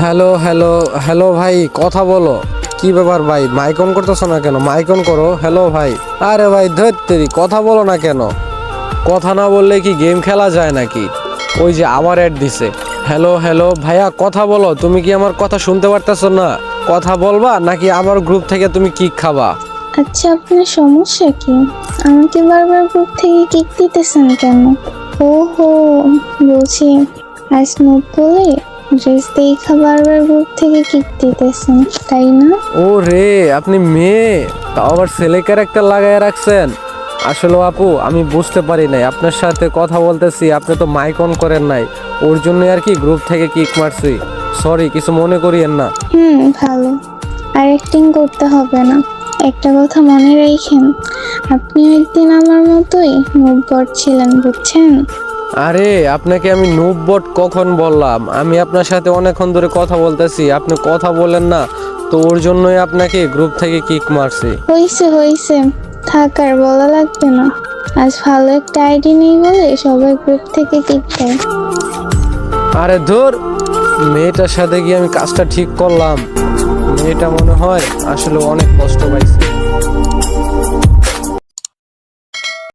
Hello hello hello ভাই, কথা বলো। কি ব্যাপার ভাই, মাইক অন করতেছো না কেন? মাইক অন করো। হ্যালো ভাই। আরে ভাই ধৈর্যেরি, কথা বলো না কেন? কথা না বললে কি গেম খেলা যায় নাকি? ওই যে আবার অ্যাড দিছে। হ্যালো হ্যালো ভাইয়া, কথা বলো। তুমি কি আমার কথা শুনতে পারতেছো না? কথা বলবা নাকি আমার গ্রুপ থেকে তুমি কিক খাবা? আচ্ছা, আপনার সমস্যা কি? আমাকে বারবার গ্রুপ থেকে কিক দিতেছেন কেন? ওহো, বুঝি। আজ নোট বলে ড্রেস দেখা বারবার গ্রুপ থেকে কিক দিতেছেন, তাই না? ও রে, আপনি মেয়ে, তাও আবার ছেলে ক্যারেক্টার লাগায় রাখছেন। আসলে আপু, আমি বুঝতে পারি নাই আপনার সাথে কথা বলতেছি, আপনি তো মাইক অন করেন নাই। ওর জন্য আর কি গ্রুপ থেকে কিক মারছি। সরি, কিছু মনে করিয়েন না। ভালো। আর অ্যাক্টিং করতে হবে না। একটা কথা মনে রাখেন, আপনিও একদিন আমার মতোই নোবট ছিলেন, বুঝছেন? আরে আপনাকে আমি নুব বট কখন বললাম? আমি আপনার সাথে অনেকক্ষণ ধরে কথা বলতেছি, আপনি কথা বলেন না। তো ওর জন্যই আপনাকে গ্রুপ থেকে কিক মারছি। হইছে হইছে, থাক আর বলা লাগবে না। আজ ভালো একটা আইডি নেই বলে সবাই গ্রুপ থেকে কিক দেয়। আরে ধুর, মেয়েটার সাথে গিয়ে আমি কাজটা ঠিক করলাম। মেয়েটা মনে হয় আসলে অনেক কষ্ট পাইছে।